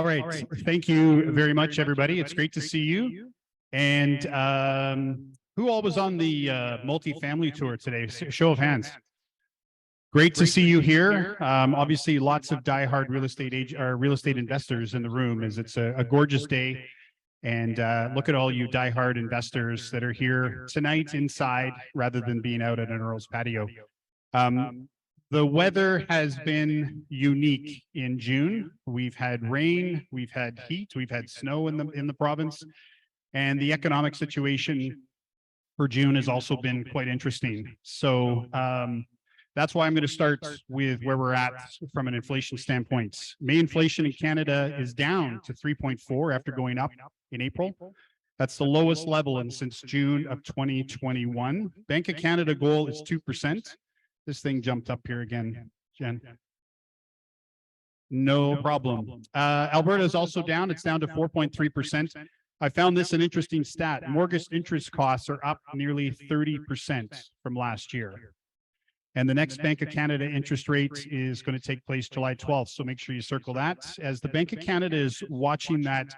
All right. Thank you very much, everybody. It's great to see you. And who all was on the multifamily tour today? Show of hands. Great to see you here. Obviously, lots of diehard real estate investors in the room, as it's a gorgeous day. And look at all you diehard investors that are here tonight inside rather than being out at an Earl's patio. The weather has been unique in June. We've had rain, we've had heat, we've had snow in the province, and the economic situation for June has also been quite interesting. So that's why I'm going to start with where we're at from an inflation standpoint. May inflation in Canada is down to 3.4 after going up in April. That's the lowest level since June of 2021. Bank of Canada goal is 2%. This thing jumped up here again, Jen. No problem. Alberta is also down. It's down to 4.3%. I found this an interesting stat. Mortgage interest costs are up nearly 30% from last year. And the next Bank of Canada interest rate is going to take place July 12th. So make sure you circle that, as the Bank of Canada is watching that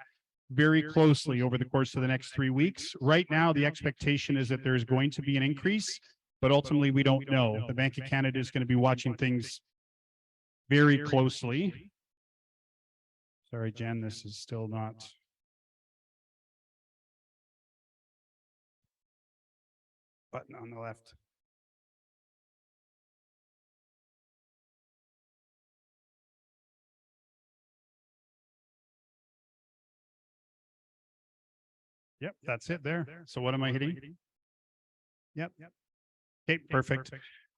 very closely over the course of the next 3 weeks. Right now, the expectation is that there's going to be an increase, but ultimately we don't know. The Bank of Canada is going to be watching things very closely. Sorry, Jen, this is still not. Button on the left. Yep, that's it there. So what am I hitting? Yep. Okay, perfect.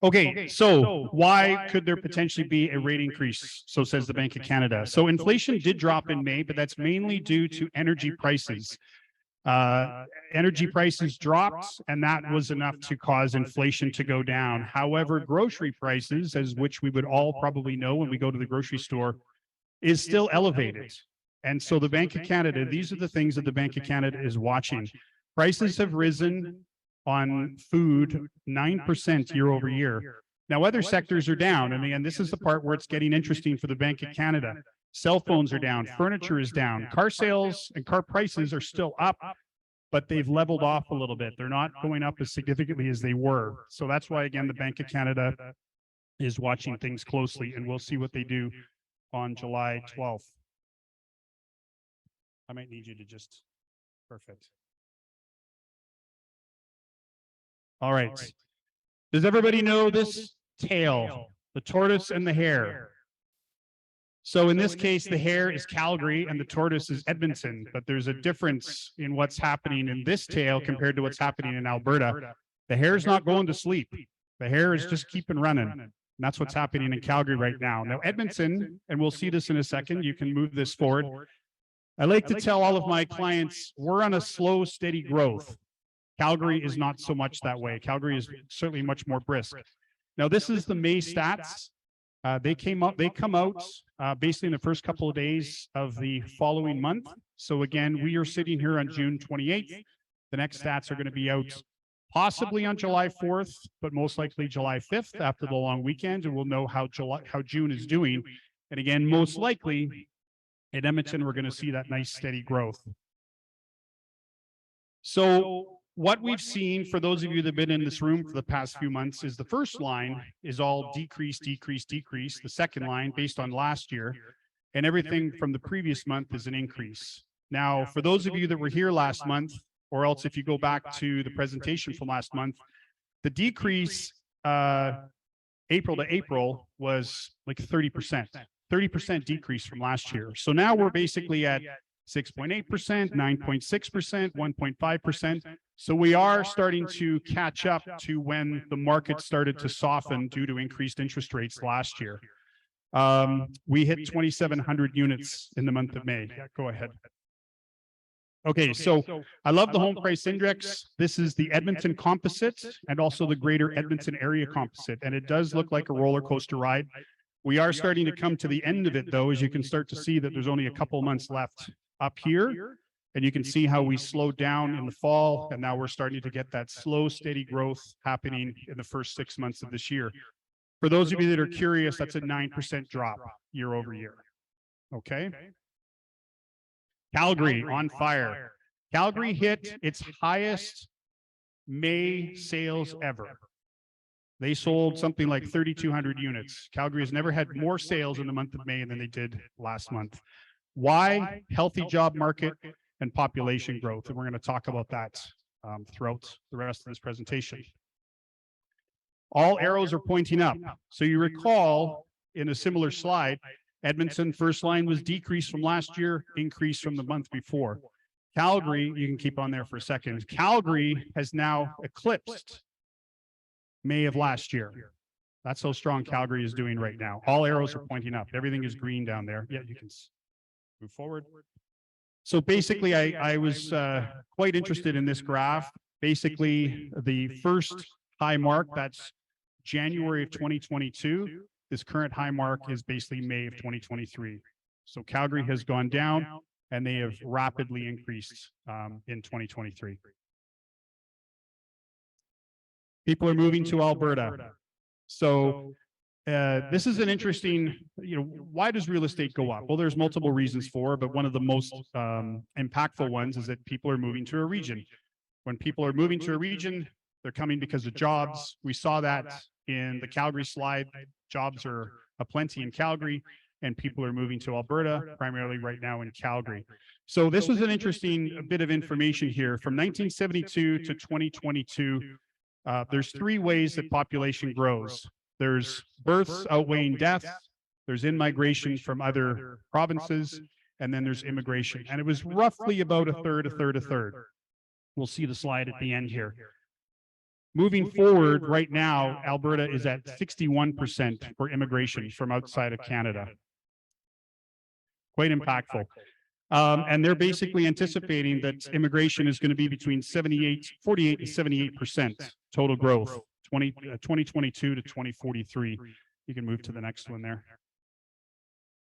Okay, so why could there potentially be a rate increase? So says the Bank of Canada. So inflation did drop in May, but that's mainly due to energy prices. Energy prices dropped, and that was enough to cause inflation to go down. However, grocery prices, as which we would all probably know when we go to the grocery store, is still elevated. And so the Bank of Canada, these are the things that the Bank of Canada is watching. Prices have risen on food 9% year over year. Now, other sectors are down. And again, this is the part where it's getting interesting for the Bank of Canada. Cell phones are down, furniture is down, car sales and car prices are still up, but they've leveled off a little bit. They're not going up as significantly as they were. So that's why, again, the Bank of Canada is watching things closely, and we'll see what they do on July 12th. I might need you to just, perfect. All right. Does everybody know this tail, the tortoise and the hare? So in this case, the hare is Calgary and the tortoise is Edmonton, but there's a difference in what's happening in this tail compared to what's happening in Alberta. The hare's not going to sleep. The hare is just keeping running. And that's what's happening in Calgary right now. Now, Edmonton, and we'll see this in a second, you can move this forward. I like to tell all of my clients, we're on a slow, steady growth. Calgary is not so much that way. Calgary is certainly much more brisk. Now, this is the May stats. They come out basically in the first couple of days of the following month. So again, we are sitting here on June 28th. The next stats are going to be out possibly on July 4th, but most likely July 5th after the long weekend, and we'll know how June is doing. And again, most likely in Edmonton, we're going to see that nice steady growth. So what we've seen, for those of you that have been in this room for the past few months, is the first line is all decrease, decrease, decrease. The second line, based on last year, and everything from the previous month is an increase. Now, for those of you that were here last month, or else if you go back to the presentation from last month, the decrease April to April was like 30%. 30% decrease from last year. So now we're basically at 6.8%, 9.6%, 1.5%. So we are starting to catch up to when the market started to soften due to increased interest rates last year. We hit 2,700 units in the month of May. Yeah, go ahead. Okay, so I love the home price index. This is the Edmonton composite and also the greater Edmonton area composite. And it does look like a roller coaster ride. We are starting to come to the end of it, though, as you can start to see that there's only a couple months left up here. And you can see how we slowed down in the fall, and now we're starting to get that slow, steady growth happening in the first 6 months of this year. For those of you that are curious, that's a 9% drop year over year. Okay. Calgary on fire. Calgary hit its highest May sales ever. They sold something like 3,200 units. Calgary has never had more sales in the month of May than they did last month. Why? Healthy job market and population growth. And we're going to talk about that throughout the rest of this presentation. All arrows are pointing up. So you recall in a similar slide, Edmonton first line was decreased from last year, increased from the month before. Calgary, you can keep on there for a second. Calgary has now eclipsed May of last year. That's how strong Calgary is doing right now. All arrows are pointing up. Everything is green down there. Yeah, you can move forward. So basically, I was quite interested in this graph. Basically, the first high mark, that's January of 2022. This current high mark is basically May of 2023. So Calgary has gone down and they have rapidly increased in 2023. People are moving to Alberta. So this is an interesting, why does real estate go up? Well, there's multiple reasons for, but one of the most impactful ones is that people are moving to a region. When people are moving to a region, they're coming because of jobs. We saw that in the Calgary slide. Jobs are aplenty in Calgary, and people are moving to Alberta, primarily right now in Calgary. So this was an interesting bit of information here. From 1972 to 2022, there's three ways that population grows. There's births outweighing deaths, there's in-migration from other provinces, and then there's immigration. And it was roughly about a third. We'll see the slide at the end here. Moving forward, right now, Alberta is at 61% for immigration from outside of Canada. Quite impactful. And they're basically anticipating that immigration is going to be between 48 and 78% total growth, 2022 to 2043. You can move to the next one there.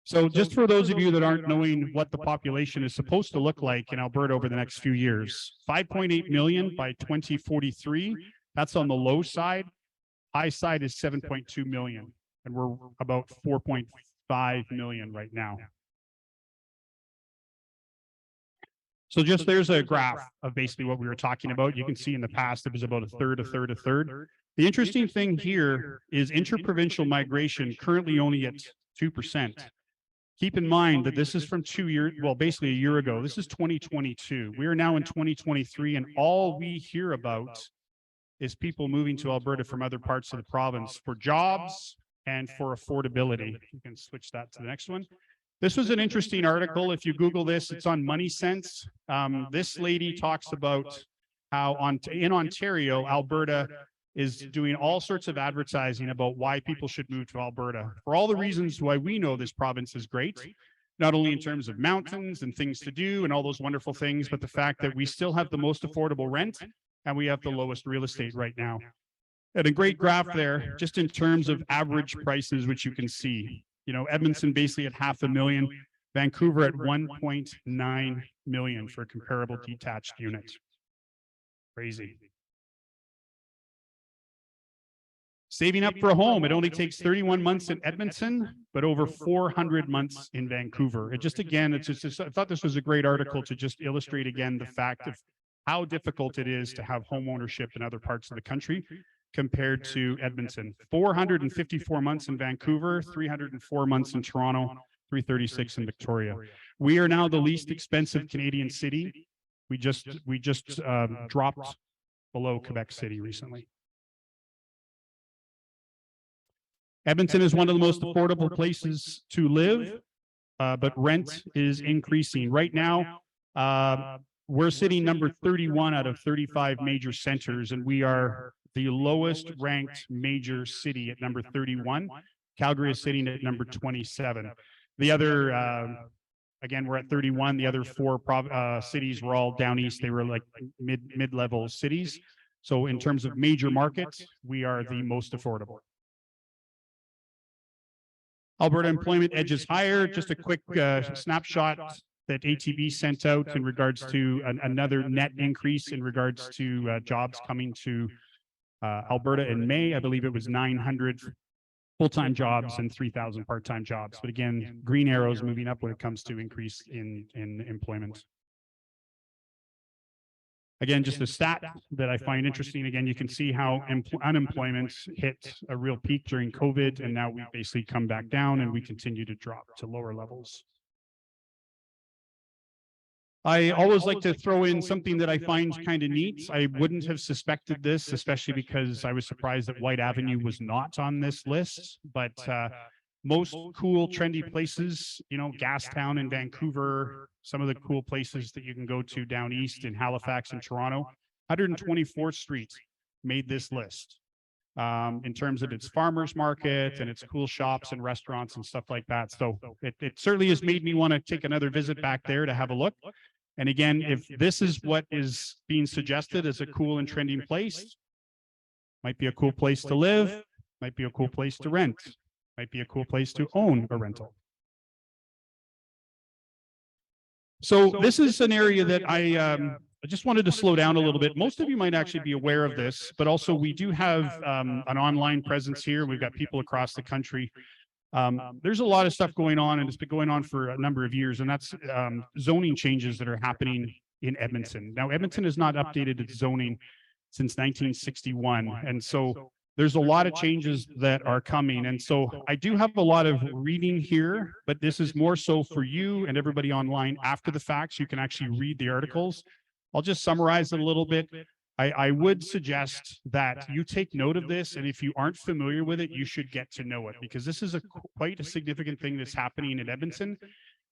So just for those of you that aren't knowing what the population is supposed to look like in Alberta over the next few years, 5.8 million by 2043. That's on the low side. High side is 7.2 million. And we're about 4.5 million right now. So just there's a graph of basically what we were talking about. You can see in the past, it was about a third. The interesting thing here is interprovincial migration currently only at 2%. Keep in mind that this is from 2 years, well, basically a year ago. This is 2022. We are now in 2023, and all we hear about is people moving to Alberta from other parts of the province for jobs and for affordability. You can switch that to the next one. This was an interesting article. If you Google this, it's on Money Sense. This lady talks about how in Ontario, Alberta is doing all sorts of advertising about why people should move to Alberta. For all the reasons why we know this province is great, not only in terms of mountains and things to do and all those wonderful things, but the fact that we still have the most affordable rent and we have the lowest real estate right now. And a great graph there, just in terms of average prices, which you can see. Edmonton basically at $500,000, Vancouver at 1.9 million for a comparable detached unit. Crazy. Saving up for a home, it only takes 31 months in Edmonton, but over 400 months in Vancouver. I thought this was a great article to just illustrate again the fact of how difficult it is to have home ownership in other parts of the country compared to Edmonton. 454 months in Vancouver, 304 months in Toronto, 336 in Victoria. We are now the least expensive Canadian city. We just dropped below Quebec City recently. Edmonton is one of the most affordable places to live, but rent is increasing. Right now, we're sitting number 31 out of 35 major centers, and we are the lowest ranked major city at number 31. Calgary is sitting at number 27. The other, again, we're at 31. The other four cities were all down east. They were like mid-level cities. So in terms of major markets, we are the most affordable. Alberta employment edges higher. Just a quick snapshot that ATB sent out in regards to another net increase in regards to jobs coming to Alberta in May. I believe it was 900 full-time jobs and 3,000 part-time jobs. But again, green arrows moving up when it comes to increase in employment. Again, just a stat that I find interesting. Again, you can see how unemployment hit a real peak during COVID, and now we basically come back down and we continue to drop to lower levels. I always like to throw in something that I find kind of neat. I wouldn't have suspected this, especially because I was surprised that White Avenue was not on this list. But most cool, trendy places, you know, Gastown in Vancouver, some of the cool places that you can go to down east in Halifax and Toronto. 124th Street made this list in terms of its farmers market and its cool shops and restaurants and stuff like that. So it certainly has made me want to take another visit back there to have a look. And again, if this is what is being suggested as a cool and trending place, might be a cool place to live, might be a cool place to rent, might be a cool place to own a rental. So this is an area that I just wanted to slow down a little bit. Most of you might actually be aware of this, but also we do have an online presence here. We've got people across the country. There's a lot of stuff going on, and it's been going on for a number of years, and that's zoning changes that are happening in Edmonton. Now, Edmonton has not updated its zoning since 1961, and so there's a lot of changes that are coming. And so I do have a lot of reading here, but this is more so for you and everybody online after the facts. You can actually read the articles. I'll just summarize it a little bit. I would suggest that you take note of this, and if you aren't familiar with it, you should get to know it, because this is quite a significant thing that's happening in Edmonton,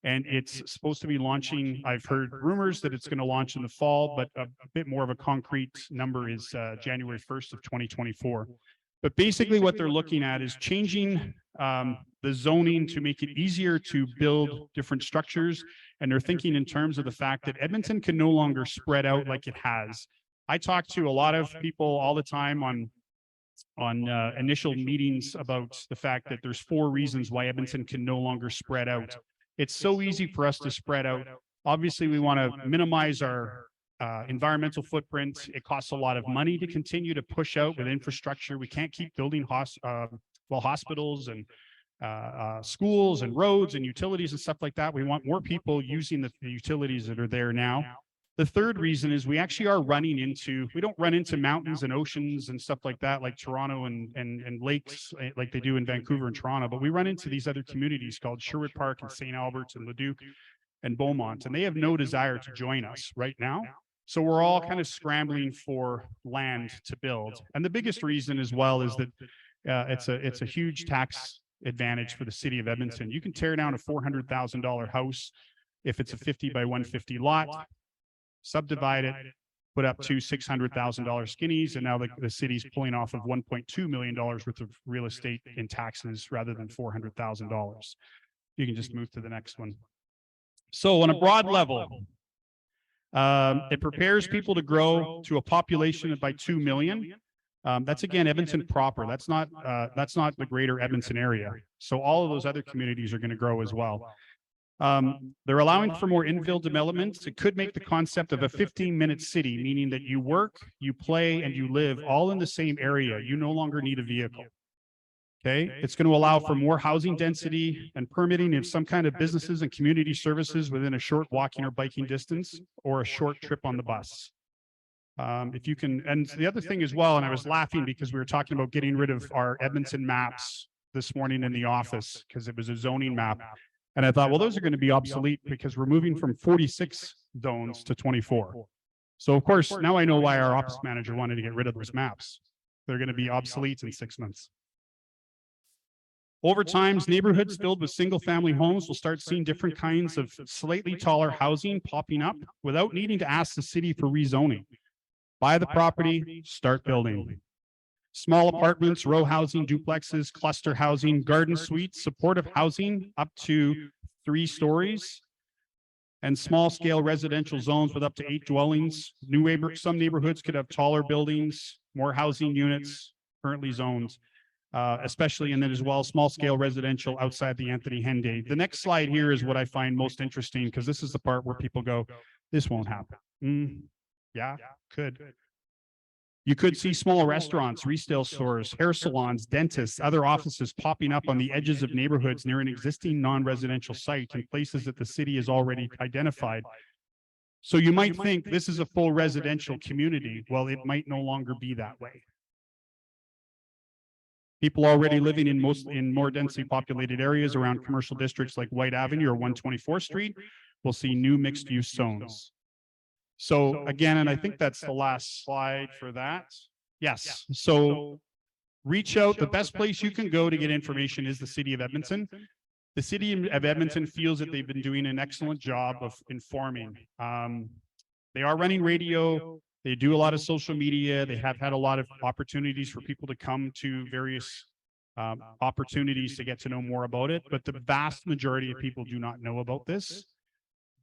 and it's supposed to be launching. I've heard rumors that it's going to launch in the fall, but a bit more of a concrete number is January 1st of 2024. But basically what they're looking at is changing the zoning to make it easier to build different structures, and they're thinking in terms of the fact that Edmonton can no longer spread out like it has. I talk to a lot of people all the time on initial meetings about the fact that there's 4 reasons why Edmonton can no longer spread out. It's so easy for us to spread out. Obviously, we want to minimize our environmental footprint. It costs a lot of money to continue to push out with infrastructure. We can't keep building hospitals and schools and roads and utilities and stuff like that. We want more people using the utilities that are there now. The third reason is we actually are we don't run into mountains and oceans and stuff like that, like Toronto and lakes like they do in Vancouver and Toronto, but we run into these other communities called Sherwood Park and St. Albert and Leduc and Beaumont, and they have no desire to join us right now. So we're all kind of scrambling for land to build. And the biggest reason as well is that it's a huge tax advantage for the city of Edmonton. You can tear down a $400,000 house if it's a 50 by 150 lot, subdivide it, put up 2 $600,000 skinnies, and now the city's pulling off of $1.2 million worth of real estate in taxes rather than $400,000. You can just move to the next one. So on a broad level, it prepares people to grow to a population of by 2 million. That's again Edmonton proper. That's not the greater Edmonton area. So all of those other communities are going to grow as well. They're allowing for more infill developments. It could make the concept of a 15-minute city, meaning that you work, you play, and you live all in the same area. You no longer need a vehicle. Okay, it's going to allow for more housing density and permitting of some kind of businesses and community services within a short walking or biking distance or a short trip on the bus. If you can, and the other thing as well, and I was laughing because we were talking about getting rid of our Edmonton maps this morning in the office because it was a zoning map. And I thought, well, those are going to be obsolete because we're moving from 46 zones to 24. So of course, now I know why our ops manager wanted to get rid of those maps. They're going to be obsolete in 6 months. Over time, neighborhoods filled with single-family homes will start seeing different kinds of slightly taller housing popping up without needing to ask the city for rezoning. Buy the property, start building. Small apartments, row housing, duplexes, cluster housing, garden suites, supportive housing up to 3 stories, and small-scale residential zones with up to 8 dwellings. Some neighborhoods could have taller buildings, more housing units, currently zoned. Especially, and then as well, small-scale residential outside the Anthony Henday. The next slide here is what I find most interesting because this is the part where people go, this won't happen. Yeah, could. You could see small restaurants, retail stores, hair salons, dentists, other offices popping up on the edges of neighborhoods near an existing non-residential site in places that the city has already identified. So you might think this is a full residential community. Well, it might no longer be that way. People already living in more densely populated areas around commercial districts like White Avenue or 124th Street will see new mixed use zones. So again, and I think that's the last slide for that. Yes. So reach out. The best place you can go to get information is the city of Edmonton. The city of Edmonton feels that they've been doing an excellent job of informing. They are running radio. They do a lot of social media. They have had a lot of opportunities for people to come to various opportunities to get to know more about it. But the vast majority of people do not know about this.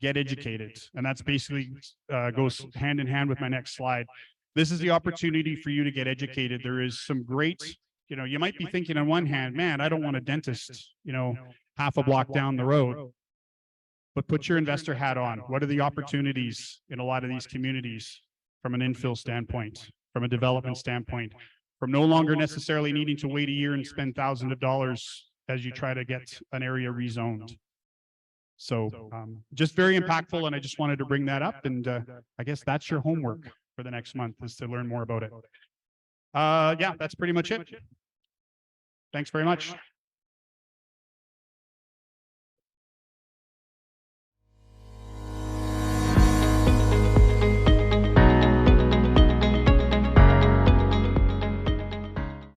Get educated. And that's basically goes hand in hand with my next slide. This is the opportunity for you to get educated. There is some great, you might be thinking on one hand, man, I don't want a dentist, half a block down the road. But put your investor hat on. What are the opportunities in a lot of these communities from an infill standpoint, from a development standpoint, from no longer necessarily needing to wait a year and spend thousands of dollars as you try to get an area rezoned. So just very impactful, and I just wanted to bring that up, and I guess that's your homework for the next month, is to learn more about it. Yeah, that's pretty much it. Thanks very much.